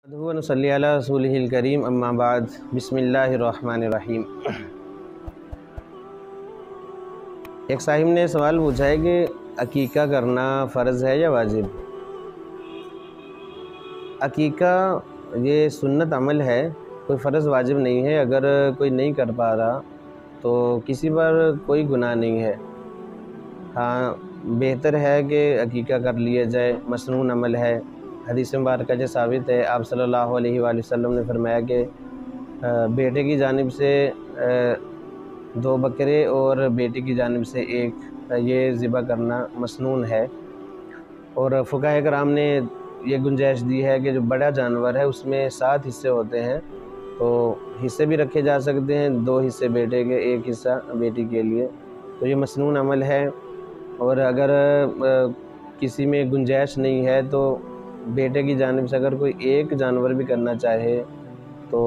व नसल्ली अला रसूलिहिल करीम अम्मा बाद बिस्मिल्लाहिर्रहमानिर्रहीम। एक साहिब ने सवाल पूछा है कि अकीका करना फ़र्ज़ है या वाजिब। अकीका ये सुन्नत अमल है, कोई फ़र्ज़ वाजिब नहीं है। अगर कोई नहीं कर पा रहा तो किसी पर कोई गुनाह नहीं है। हाँ, बेहतर है कि अकीका कर लिया जाए, मसनून अमल है। हदीस मुबारक से साबित है, आप सल्लल्लाहु अलैहि वसल्लम ने फरमाया कि बेटे की जानिब से 2 बकरे और बेटी की जानिब से 1 ये ज़िबा करना मसनून है। और फ़ुक़हा कराम ने ये गुंजाइश दी है कि जो बड़ा जानवर है उसमें 7 हिस्से होते हैं, तो हिस्से भी रखे जा सकते हैं, 2 हिस्से बेटे के, 1 हिस्सा बेटी के लिए। तो ये मसनून अमल है। और अगर किसी में गुंजाइश नहीं है तो बेटे की जानिब से अगर कोई एक जानवर भी करना चाहे तो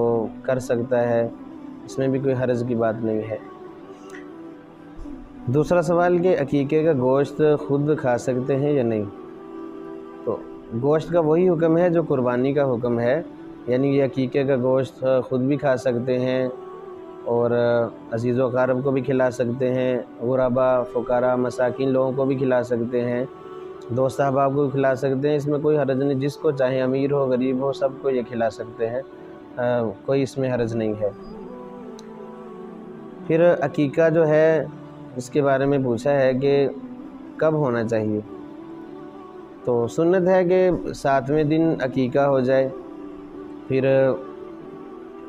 कर सकता है, इसमें भी कोई हर्ज की बात नहीं है। दूसरा सवाल कि अकीके का गोश्त खुद खा सकते हैं या नहीं। तो गोश्त का वही हुक्म है जो कुर्बानी का हुक्म है, यानी ये अकीके का गोश्त खुद भी खा सकते हैं और अज़ीज़ व अक़ारब को भी खिला सकते हैं, गुरबा, फ़ुक़रा, मसाकिन लोगों को भी खिला सकते हैं, दोस्त अहबाब को भी खिला सकते हैं। इसमें कोई हर्ज नहीं, जिसको चाहे अमीर हो गरीब हो सबको ये खिला सकते हैं, कोई इसमें हर्ज नहीं है। फिर अकीका जो है इसके बारे में पूछा है कि कब होना चाहिए। तो सुन्नत है कि 7वें दिन अकीका हो जाए, फिर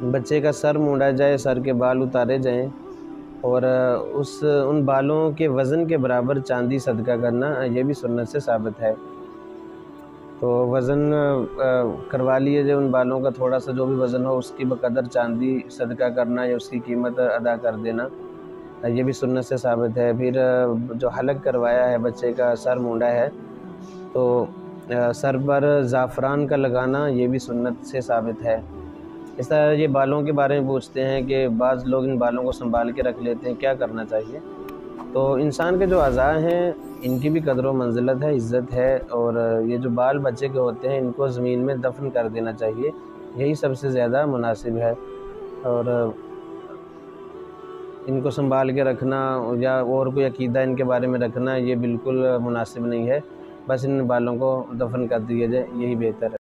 बच्चे का सर मूंड़ा जाए, सर के बाल उतारे जाएं और उन बालों के वज़न के बराबर चांदी सदका करना, ये भी सुन्नत से साबित है। तो वज़न करवा लिए जाए उन बालों का, थोड़ा सा जो भी वज़न हो उसकी बकदर चांदी सदका करना या उसकी कीमत अदा कर देना, ये भी सुन्नत से साबित है। फिर जो हलक करवाया है, बच्चे का सर मूंड़ा है, तो सर पर ज़ाफ़रान का लगाना, ये भी सुन्नत से साबित है। इस तरह ये बालों के बारे में पूछते हैं कि बाज़ लोग इन बालों को संभाल के रख लेते हैं, क्या करना चाहिए। तो इंसान के जो अज़ा हैं इनकी भी कदर व मंज़िलत है, इज़्ज़त है, और ये जो बाल बच्चे के होते हैं इनको ज़मीन में दफन कर देना चाहिए, यही सबसे ज़्यादा मुनासिब है। और इनको संभाल के रखना या और कोई अकीदा इनके बारे में रखना, ये बिल्कुल मुनासिब नहीं है। बस इन बालों को दफन कर दिया जाए, यही बेहतर है।